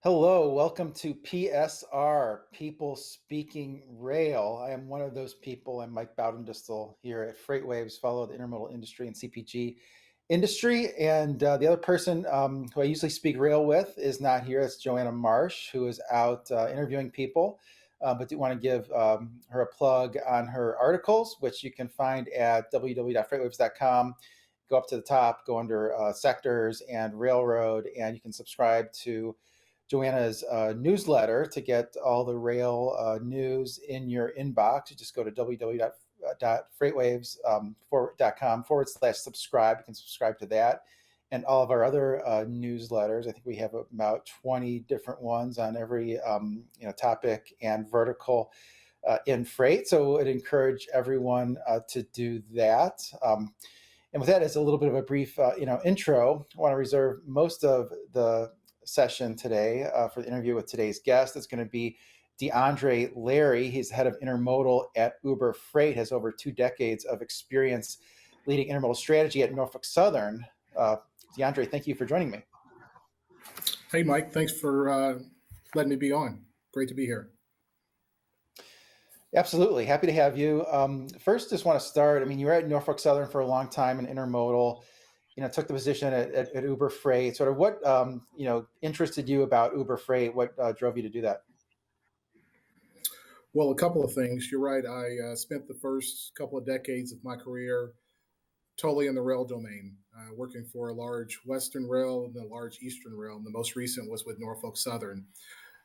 Hello, welcome to PSR, People Speaking Rail. I am one of those people. I'm Mike Bowdendistel here at FreightWaves, follow the intermodal industry and CPG industry. And the other person who I usually speak rail with is not here. It's Joanna Marsh, who is out interviewing people. But do want to give her a plug on her articles, which you can find at www.freightwaves.com. Go up to the top, go under sectors and railroad, and you can subscribe to Joanna's newsletter to get all the rail news in your inbox. You just go to www.freightwaves.com/subscribe. You can subscribe to that and all of our other newsletters. I think we have about 20 different ones on every topic and vertical in freight. So I'd encourage everyone to do that. And with that, as a little bit of a brief intro, I want to reserve most of the session today for the interview with today's guest. It's going to be DeAndre Larry. He's head of intermodal at Uber Freight, has over 2 decades of experience leading intermodal strategy at Norfolk Southern. DeAndre, thank you for joining me. Hey, Mike, thanks for letting me be on. Great to be here. Absolutely. Happy to have you. First, just want to start. You were at Norfolk Southern for a long time in intermodal. Took the position at Uber Freight. Sort of what interested you about Uber Freight? What drove you to do that? Well, a couple of things. You're right. I spent the first couple of decades of my career totally in the rail domain, working for a large Western rail and a large Eastern rail. And the most recent was with Norfolk Southern.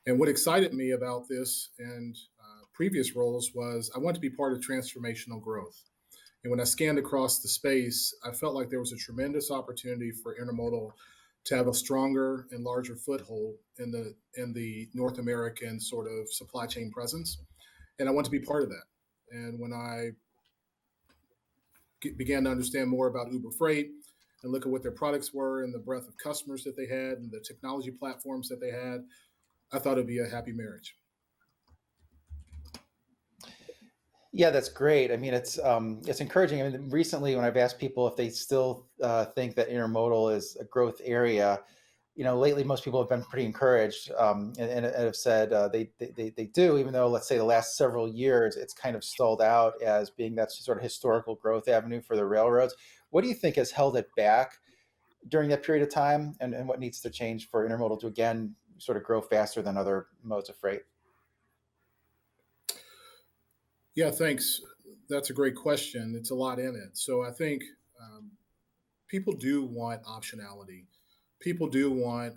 And what excited me about this and previous roles was I wanted to be part of transformational growth. And when I scanned across the space, I felt like there was a tremendous opportunity for intermodal to have a stronger and larger foothold in the North American sort of supply chain presence. And I want to be part of that. And when I began to understand more about Uber Freight and look at what their products were and the breadth of customers that they had and the technology platforms that they had, I thought it'd be a happy marriage. Yeah, that's great. It's encouraging. Recently, when I've asked people if they still think that intermodal is a growth area, lately most people have been pretty encouraged and have said they do, even though, let's say, the last several years it's kind of stalled out as being that sort of historical growth avenue for the railroads. What do you think has held it back during that period of time, and what needs to change for intermodal to again sort of grow faster than other modes of freight? Yeah, thanks. That's a great question. It's a lot in it. So I think people do want optionality. People do want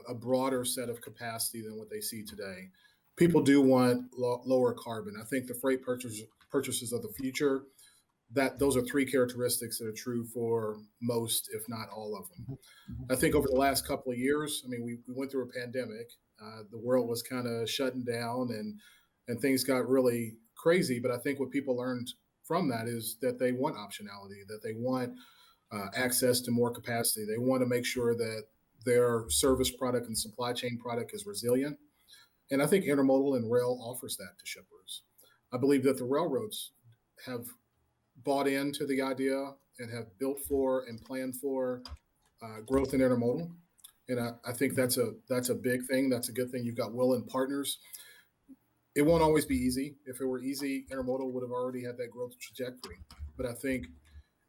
a broader set of capacity than what they see today. People do want lower carbon. I think the freight purchases of the future, that those are 3 characteristics that are true for most, if not all of them. I think over the last couple of years, we went through a pandemic. The world was kind of shutting down and things got really crazy. But I think what people learned from that is that they want optionality, that they want access to more capacity. They want to make sure that their service product and supply chain product is resilient. And I think intermodal and rail offers that to shippers. I believe that the railroads have bought into the idea and have built for and planned for growth in intermodal. And I think that's a big thing. That's a good thing. You've got willing partners. It won't always be easy. If it were easy, intermodal would have already had that growth trajectory. But I think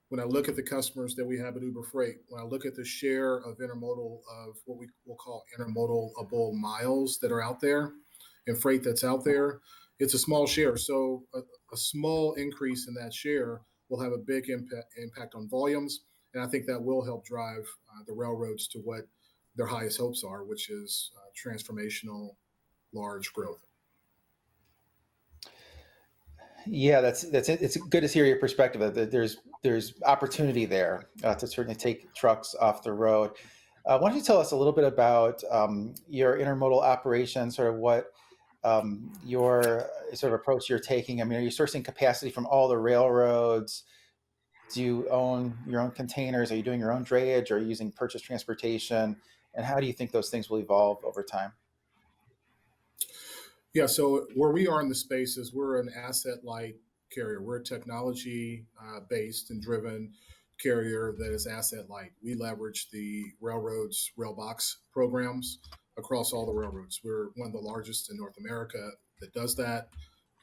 when I look at the customers that we have at Uber Freight, when I look at the share of intermodal of what we will call intermodalable miles that are out there and freight that's out there, it's a small share. So a small increase in that share will have a big impact on volumes. And I think that will help drive the railroads to what their highest hopes are, which is transformational large growth. Yeah, it's good to hear your perspective. That there's opportunity there to certainly take trucks off the road. Why don't you tell us a little bit about your intermodal operation, sort of what your sort of approach you're taking? Are you sourcing capacity from all the railroads? Do you own your own containers? Are you doing your own drayage? Or are you using purchase transportation? And how do you think those things will evolve over time? Yeah, so where we are in the space is we're an asset light carrier. We're a technology based and driven carrier that is asset light. We leverage the railroads rail box programs across all the railroads. We're one of the largest in North America that does that,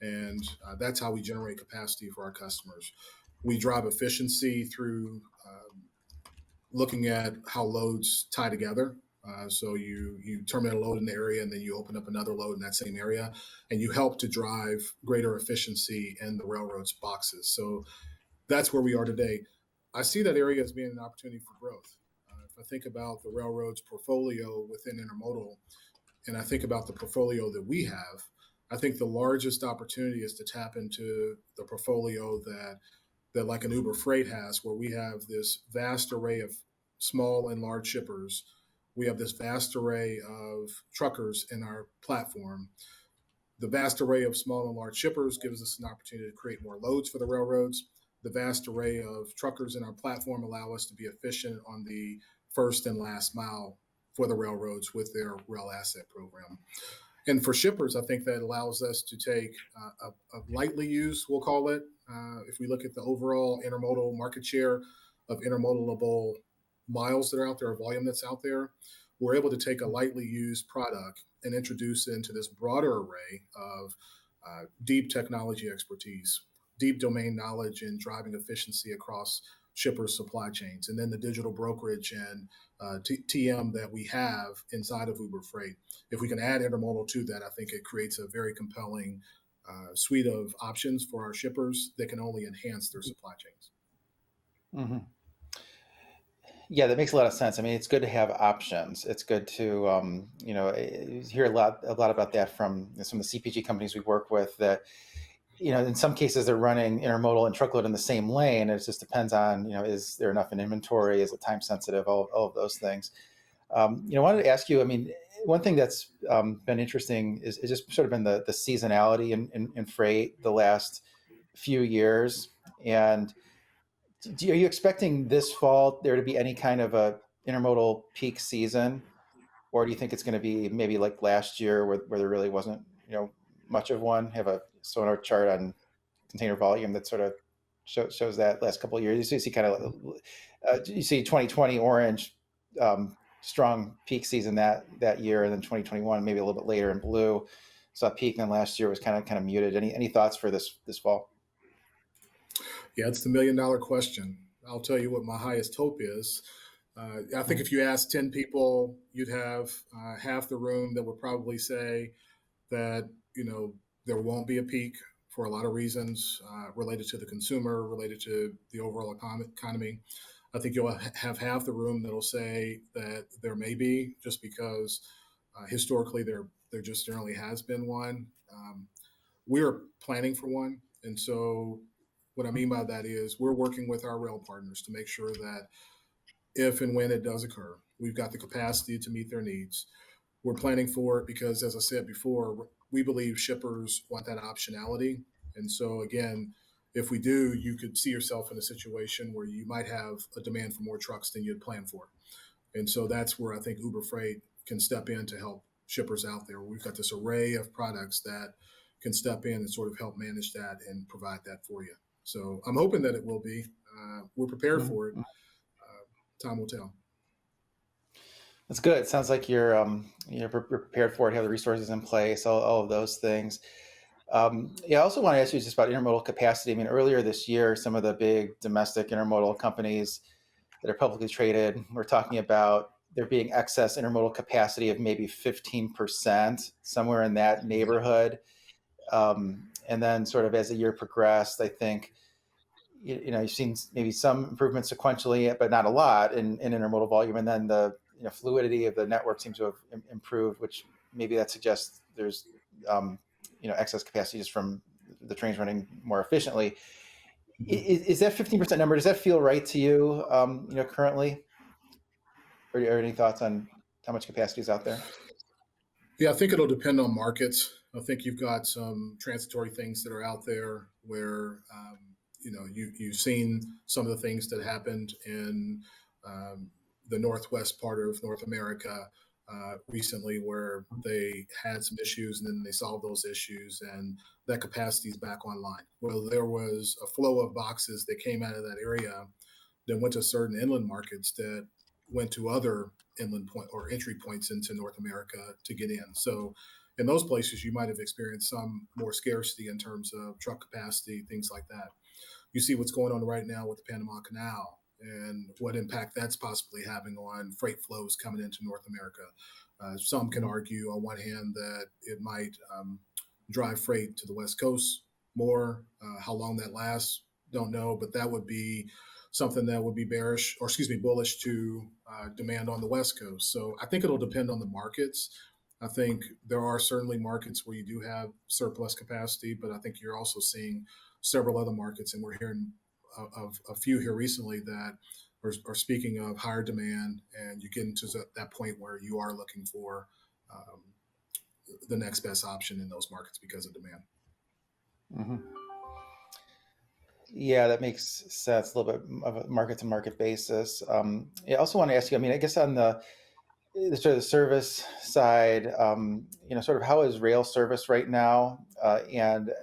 and that's how we generate capacity for our customers. We drive efficiency through looking at how loads tie together. So you terminate a load in the area, and then you open up another load in that same area, and you help to drive greater efficiency in the railroad's boxes. So that's where we are today. I see that area as being an opportunity for growth. If I think about the railroad's portfolio within intermodal, and I think about the portfolio that we have, I think the largest opportunity is to tap into the portfolio that like an Uber Freight has, where we have this vast array of small and large shippers. We have this vast array of truckers in our platform. The vast array of small and large shippers gives us an opportunity to create more loads for the railroads. The vast array of truckers in our platform allow us to be efficient on the first and last mile for the railroads with their rail asset program. And for shippers, I think that allows us to take a lightly used, we'll call it, if we look at the overall intermodal market share of intermodalable miles that are out there, or volume that's out there, we're able to take a lightly used product and introduce it into this broader array of deep technology expertise, deep domain knowledge, and driving efficiency across shippers' supply chains, and then the digital brokerage and TM that we have inside of Uber Freight. If we can add intermodal to that, I think it creates a very compelling suite of options for our shippers that can only enhance their supply chains. Hmm. Yeah, that makes a lot of sense. I mean, it's good to have options. It's good to, hear a lot about that from some of the CPG companies we work with. That, in some cases they're running intermodal and truckload in the same lane. It just depends on, is there enough in inventory? Is it time sensitive? All of those things. I wanted to ask you. I mean, one thing that's been interesting is just sort of been the seasonality in freight the last few years. And are you expecting this fall there to be any kind of a intermodal peak season, or do you think it's going to be maybe like last year where there really wasn't, much of one? Have a sonar chart on container volume that sort of shows that last couple of years. You see kind of you see 2020 orange, strong peak season that year, and then 2021 maybe a little bit later in blue saw peak, and then last year was kind of muted. Any thoughts for this fall? Yeah, it's the $1 million question. I'll tell you what my highest hope is. I think if you ask 10 people, you'd have half the room that would probably say that, there won't be a peak for a lot of reasons related to the consumer, related to the overall economy. I think you'll have half the room that'll say that there may be, just because historically there just generally has been one. We're planning for one. And so what I mean by that is we're working with our rail partners to make sure that if and when it does occur, we've got the capacity to meet their needs. We're planning for it because, as I said before, we believe shippers want that optionality. And so, again, if we do, you could see yourself in a situation where you might have a demand for more trucks than you'd planned for. And so that's where I think Uber Freight can step in to help shippers out there. We've got this array of products that can step in and sort of help manage that and provide that for you. So I'm hoping that it will be. We're prepared for it. Time will tell. That's good. It sounds like you're prepared for it, have the resources in place, all of those things. Yeah, I also want to ask you just about intermodal capacity. I mean, earlier this year, some of the big domestic intermodal companies that are publicly traded were talking about there being excess intermodal capacity of maybe 15%, somewhere in that neighborhood. And then, sort of as the year progressed, I think you've seen maybe some improvement sequentially, but not a lot in intermodal volume. And then the fluidity of the network seems to have improved, which maybe that suggests there's excess capacity just from the trains running more efficiently. Is that 15% number? Does that feel right to you? Currently, or any thoughts on how much capacity is out there? Yeah, I think it'll depend on markets. I think you've got some transitory things that are out there where you've seen some of the things that happened in the northwest part of North America recently, where they had some issues and then they solved those issues, and that capacity is back online. Well, there was a flow of boxes that came out of that area that went to certain inland markets that went to other inland point or entry points into North America to get in. So in those places, you might have experienced some more scarcity in terms of truck capacity, things like that. You see what's going on right now with the Panama Canal and what impact that's possibly having on freight flows coming into North America. Some can Mhm. argue, on one hand, that it might drive freight to the West Coast more. How long that lasts, don't know, but that would be something that would be bearish, or excuse me, bullish to demand on the West Coast. So I think it'll depend on the markets. I think there are certainly markets where you do have surplus capacity, but I think you're also seeing several other markets, and we're hearing of a few here recently that are speaking of higher demand, and you get into that point where you are looking for um, the next best option in those markets because of demand. Mhm. Yeah, that makes sense. A little bit of a market to market basis. I also want to ask you. I mean, I guess on the sort of the service side, sort of how is rail service right now? And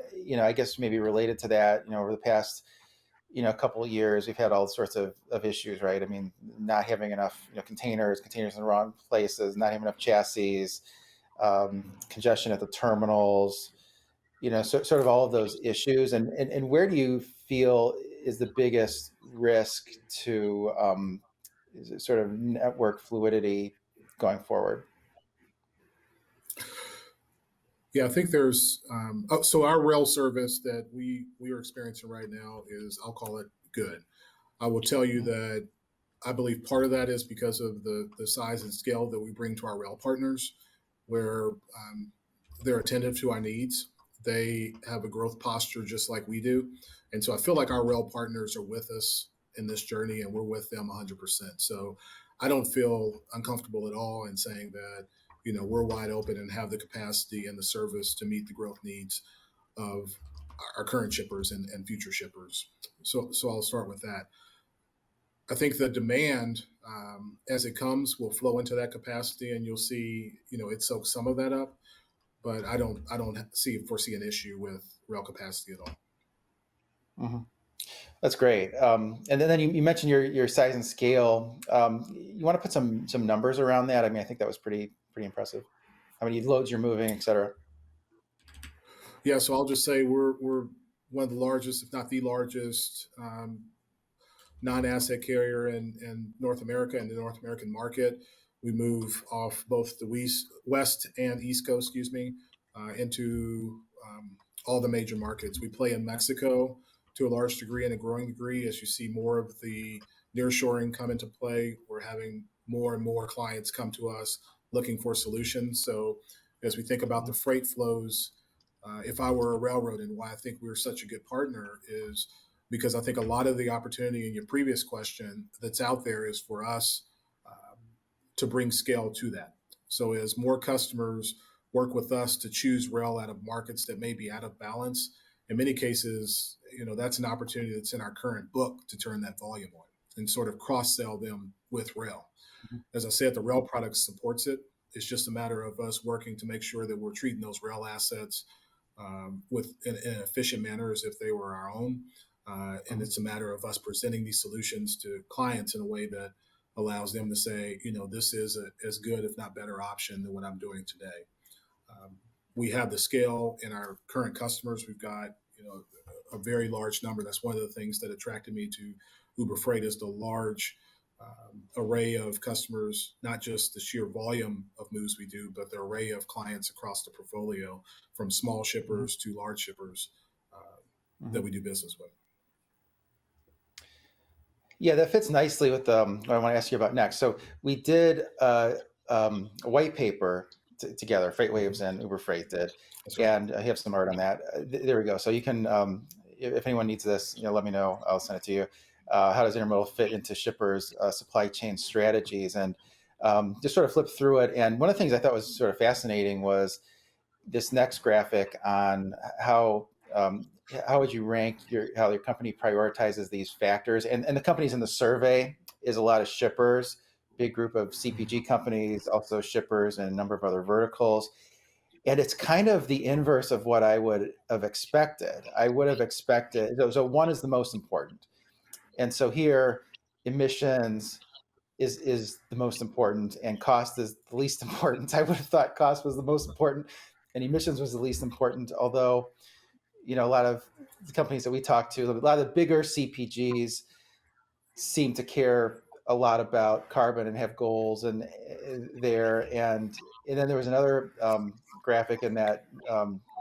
I guess maybe related to that, over the past couple of years, we've had all sorts of issues, right? I mean, not having enough containers in the wrong places, not having enough chassis, congestion at the terminals, sort of all of those issues. And where do you feel is the biggest risk to is it sort of network fluidity going forward? Yeah, I think there's so our rail service that we are experiencing right now is, I'll call it, good. I will tell you Mhm. that I believe part of that is because of the size and scale that we bring to our rail partners, where they're attentive to our needs. They have a growth posture just like we do. And so I feel like our rail partners are with us in this journey, and we're with them 100%. So I don't feel uncomfortable at all in saying that, we're wide open and have the capacity and the service to meet the growth needs of our current shippers and future shippers. So I'll start with that. I think the demand, as it comes, will flow into that capacity, and you'll see, it soaks some of that up. But I don't foresee an issue with rail capacity at all. Mhm. That's great. And then you mentioned your size and scale. You want to put some numbers around that? I mean, I think that was pretty impressive. How many loads you're moving, et cetera. Yeah, so I'll just say we're one of the largest, if not the largest, non-asset carrier in North America and the North American market. We move off both the west and east coast, excuse me, into all the major markets. We play in Mexico to a large degree and a growing degree as you see more of the nearshoring come into play. We're having more and more clients come to us looking for solutions. So as we think about the Mhm. freight flows, if I were a railroad, and why I think we're such a good partner is because I think a lot of the opportunity in your previous question that's out there is for us to bring scale to that. So as more customers work with us to choose rail out of markets that may be out of balance, in many cases, that's an opportunity that's in our current book to turn that volume on and sort of cross sell them with rail. Mhm. As I said, the rail product supports it. It's just a matter of us working to make sure that we're treating those rail assets with in an efficient manner as if they were our own. And Mhm. it's a matter of us presenting these solutions to clients in a way that allows them to say, this is as good, if not better, option than what I'm doing today. Um, we have the scale in our current customers. We've got, a very large number. That's one of the things that attracted me to Uber Freight is the large array of customers, not just the sheer volume of moves we do, but the array of clients across the portfolio, from small Mhm. shippers to large shippers that Mhm. we do business with. Yeah, that fits nicely with what I want to ask you about next. So we did a white paper together, FreightWaves Mhm. and Uber Freight did, That's right. and I have some art on that. There we go. So you can, if anyone needs this, let me know. I'll send it to you. How does intermodal fit into shippers' supply chain strategies? And just sort of flip through it. And one of the things I thought was sort of fascinating was this next graphic on how would you rank how your company prioritizes these factors, and the companies in the survey is a lot of shippers, big group of CPG companies, also shippers and a number of other verticals, and it's kind of the inverse of what I would have expected. I would have expected, so one is the most important, and so here emissions, is the most important, and cost is the least important. I would have thought cost was the most important, and emissions was the least important. Although, a lot of the companies that we talk to, a lot of the bigger CPGs seem to care a lot about carbon and have goals and there. And then there was another graphic in that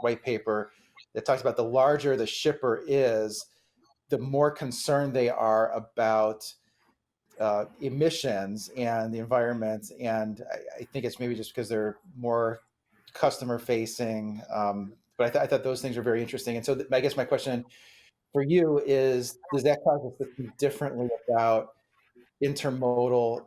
white paper that talks about the larger the shipper is, the more concerned they are about emissions and the environment. And I think it's maybe just because they're more customer facing. But I thought those things are very interesting. And so I guess my question for you is, does that cause us to think differently about intermodal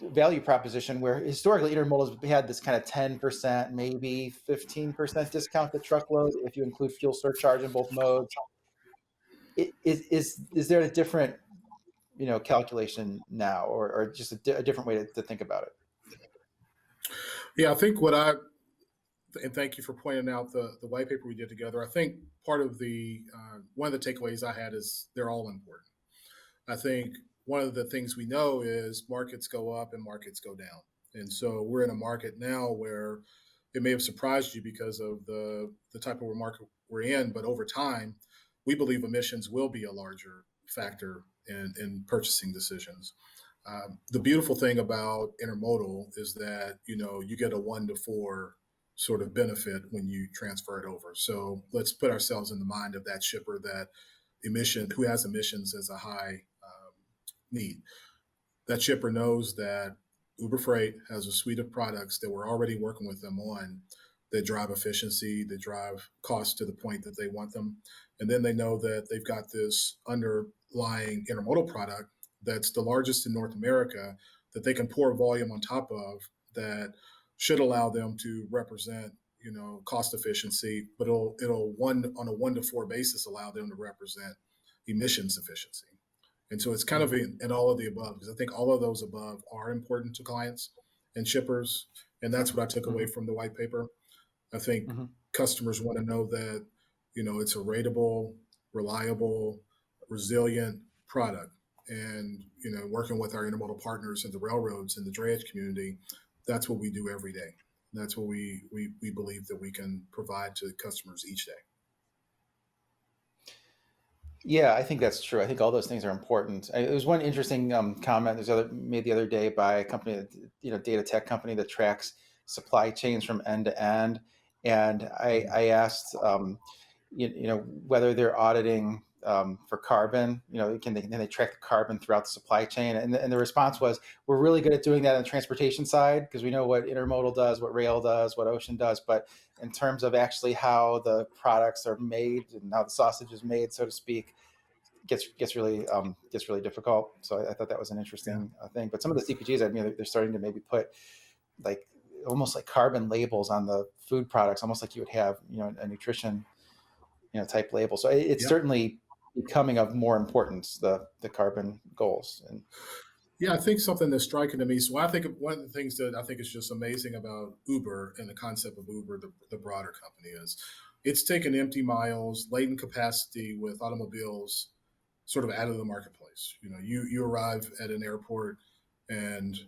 value proposition, where historically intermodal has had this kind of 10%, maybe 15% discount to truckload if you include fuel surcharge in both modes? Is there a different calculation now, or just a different way to think about it? Yeah, I think and thank you for pointing out the white paper we did together. I think part of one of the takeaways I had is they're all important. I think one of the things we know is markets go up and markets go down. And so we're in a market now where it may have surprised you because of the type of market we're in, but over time, we believe emissions will be a larger factor in purchasing decisions. The beautiful thing about intermodal is that you get a 1 to 4 sort of benefit when you transfer it over. So let's put ourselves in the mind of that shipper who has emissions as a high need. That shipper knows that Uber Freight has a suite of products that we're already working with them on, that drive efficiency, that drive cost to the point that they want them. And then they know that they've got this underlying intermodal product that's the largest in North America that they can pour volume on top of, that should allow them to represent cost efficiency, but it'll on a 1 to 4 basis allow them to represent emissions efficiency. And so it's kind of in all of the above, because I think all of those above are important to clients and shippers. And that's what I took away from the white paper. I think customers want to know that, it's a rateable, reliable, resilient product. And, working with our intermodal partners and the railroads and the drayage community, that's what we do every day. That's what we believe that we can provide to customers each day. Yeah, I think that's true. I think all those things are important. There was one interesting comment made the other day by a company, data tech company that tracks supply chains from end to end. And I asked, whether they're auditing for carbon. Can they track the carbon throughout the supply chain? And the response was, we're really good at doing that on the transportation side, because we know what intermodal does, what rail does, what ocean does. But in terms of actually how the products are made and how the sausage is made, so to speak, gets really difficult. So I thought that was an interesting thing. But some of the CPGs, they're starting to maybe put like almost like carbon labels on the food products, almost like you would have a nutrition type label. So it's certainly becoming of more importance, the carbon goals. And yeah, I think something that's striking to me. So I think one of the things that I think is just amazing about Uber and the concept of Uber, the broader company, is it's taken empty miles, latent capacity with automobiles sort of out of the marketplace. You arrive at an airport and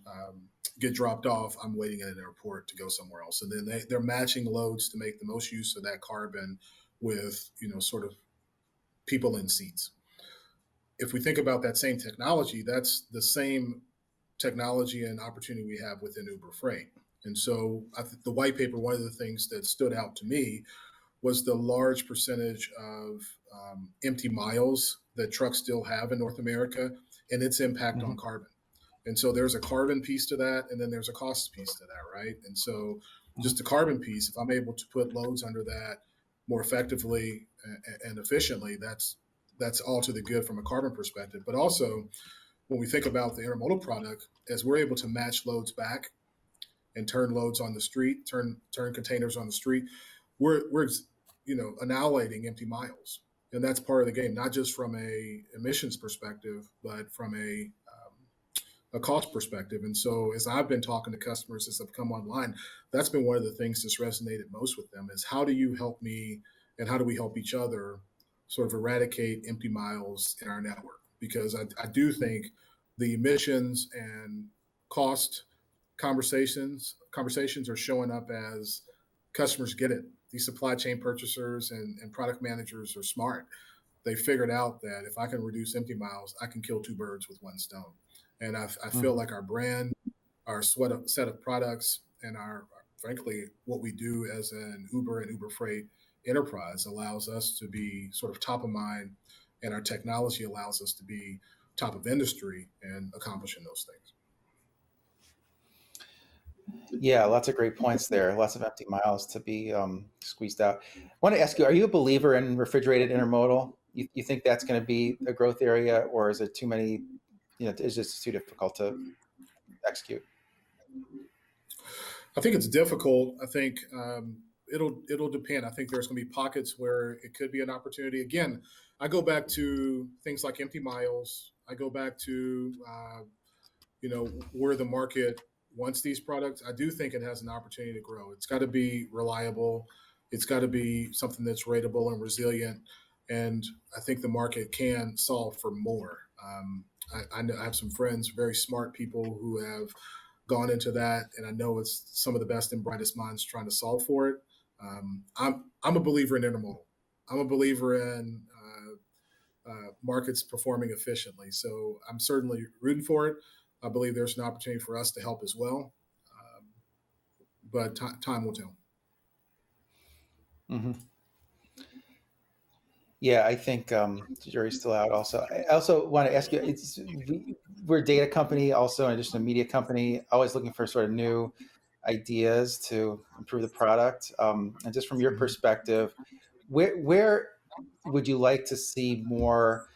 get dropped off. I'm waiting at an airport to go somewhere else. And then they're matching loads to make the most use of that carbon with, sort of people in seats. If we think about that same technology, that's the same technology and opportunity we have within Uber Freight. And so the white paper, one of the things that stood out to me was the large percentage of empty miles that trucks still have in North America and its impact on carbon. And so there's a carbon piece to that, and then there's a cost piece to that, right? And so just the carbon piece, if I'm able to put loads under that more effectively and efficiently, that's all to the good from a carbon perspective. But also, when we think about the intermodal product, as we're able to match loads back and turn loads on the street, turn containers on the street, we're annihilating empty miles. And that's part of the game, not just from a emissions perspective, but from a cost perspective. And so as I've been talking to customers as I've come online, that's been one of the things that's resonated most with them, is how do you help me and how do we help each other sort of eradicate empty miles in our network? Because I do think the emissions and cost conversations are showing up as customers get it. These supply chain purchasers and product managers are smart. They figured out that if I can reduce empty miles, I can kill two birds with one stone. And I feel Mhm. like our brand, our set of products, and our frankly what we do as an Uber and Uber Freight enterprise allows us to be sort of top of mind, and our technology allows us to be top of industry and accomplishing those things. Yeah, lots of great points there. Lots of empty miles to be squeezed out. I want to ask you: are you a believer in refrigerated intermodal? You think that's going to be a growth area, or is it too many? Is just too difficult to execute? I think it's difficult. I think it'll depend. I think there's going to be pockets where it could be an opportunity. Again, I go back to things like empty miles. I go back to where the market wants these products. I do think it has an opportunity to grow. It's got to be reliable. It's got to be something that's rateable and resilient. And I think the market can solve for more. I have some friends, very smart people who have gone into that, and I know it's some of the best and brightest minds trying to solve for it. I'm a believer in intermodal. I'm a believer in markets performing efficiently. So I'm certainly rooting for it. I believe there's an opportunity for us to help as well, but time will tell. Hmm. Yeah, I think the jury's still out. Also, I also want to ask you: we're a data company, also in addition to a media company, always looking for sort of new ideas to improve the product. And just from your Mhm. perspective, where would you like to see more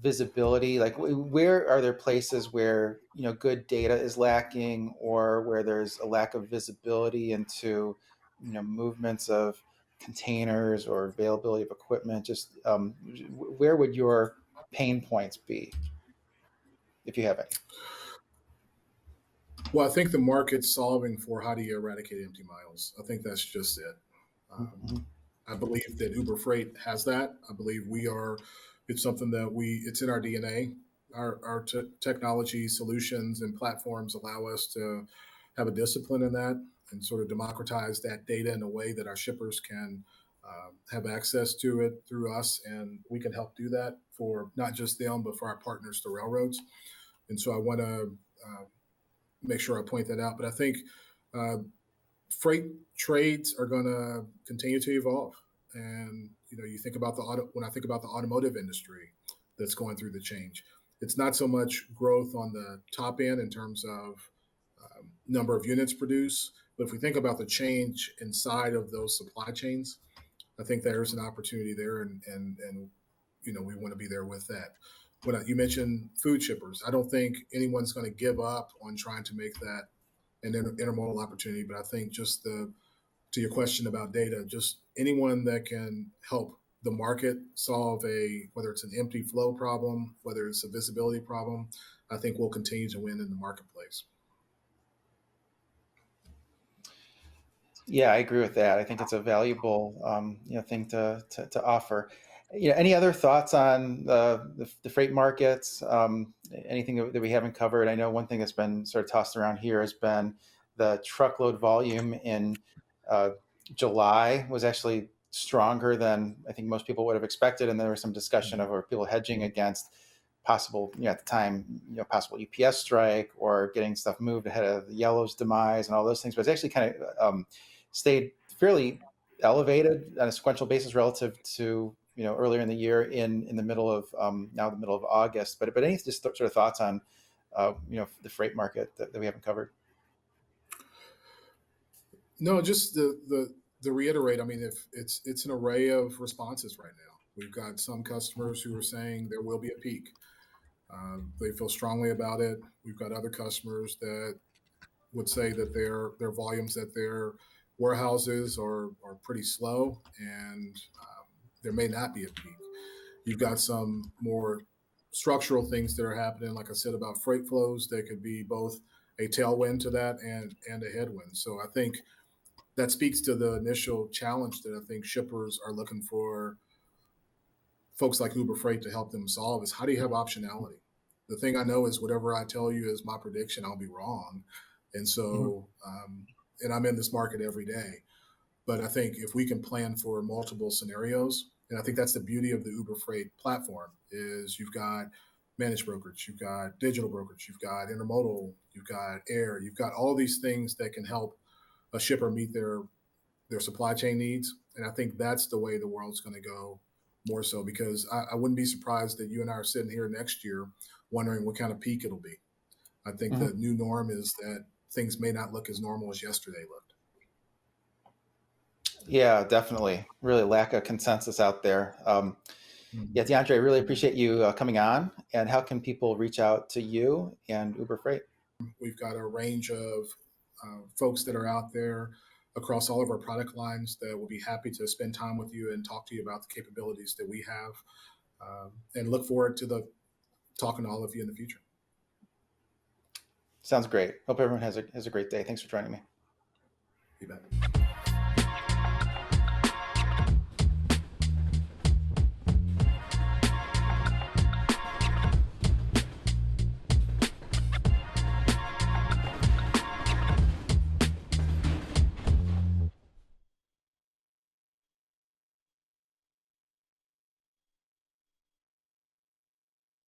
visibility? Like, where are there places where good data is lacking, or where there's a lack of visibility into movements of containers or availability of equipment? Just where would your pain points be, if you have any? Well, I think the market's solving for how do you eradicate empty miles. I think that's just it. Um, Mhm. I believe that Uber Freight has that. I believe we are. It's something that it's in our DNA. Our technology solutions and platforms allow us to have a discipline in that and sort of democratize that data in a way that our shippers can have access to it through us, and we can help do that for not just them but for our partners, the railroads. And so I want to make sure I point that out. But I think uh, freight trades are going to continue to evolve. And you think about when I think about the automotive industry that's going through the change, it's not so much growth on the top end in terms of number of units produced, but if we think about the change inside of those supply chains, I think there's an opportunity there, and we want to be there with that. You mentioned food shippers, I don't think anyone's going to give up on trying to make that an intermodal opportunity. But I think just to your question about data, just anyone that can help the market solve whether it's an empty flow problem, whether it's a visibility problem, I think we'll continue to win in the marketplace. Yeah, I agree with that. I think it's a valuable thing to offer. Any other thoughts on the freight markets? Anything that we haven't covered? I know one thing that's been sort of tossed around here has been the truckload volume in uh, July was actually stronger than I think most people would have expected, and there was some discussion of or people hedging against possible, at the time, possible UPS strike or getting stuff moved ahead of the Yellow's demise and all those things. But it's actually kind of stayed fairly elevated on a sequential basis relative to earlier in the year in the middle of now the middle of August. But any just sort of thoughts on the freight market that we haven't covered? No, just the reiterate. I mean, if it's an array of responses right now. We've got some customers who are saying there will be a peak. They feel strongly about it. We've got other customers that would say that their volumes at their warehouses are pretty slow, and there may not be a peak. You've got some more structural things that are happening, like I said about freight flows, that could be both a tailwind to that and a headwind. So I think that speaks to the initial challenge that I think shippers are looking for folks like Uber Freight to help them solve is how do you have optionality? The thing I know is whatever I tell you is my prediction, I'll be wrong. And Mhm. so, and I'm in this market every day. But I think if we can plan for multiple scenarios, and I think that's the beauty of the Uber Freight platform, is you've got managed brokerage, you've got digital brokerage, you've got intermodal, you've got air, you've got all these things that can help a shipper meet their supply chain needs. And I think that's the way the world's going to go more so, because I wouldn't be surprised that you and I are sitting here next year wondering what kind of peak it'll be. I think Mhm. the new norm is that things may not look as normal as yesterday looked. Yeah, definitely. Really lack a consensus out there. Yeah, Mhm. DeAndre, I really appreciate you coming on. And how can people reach out to you and Uber Freight? We've got a range of folks that are out there across all of our product lines that will be happy to spend time with you and talk to you about the capabilities that we have, and look forward to the talking to all of you in the future. Sounds great. Hope everyone has a great day. Thanks for joining me. You bet.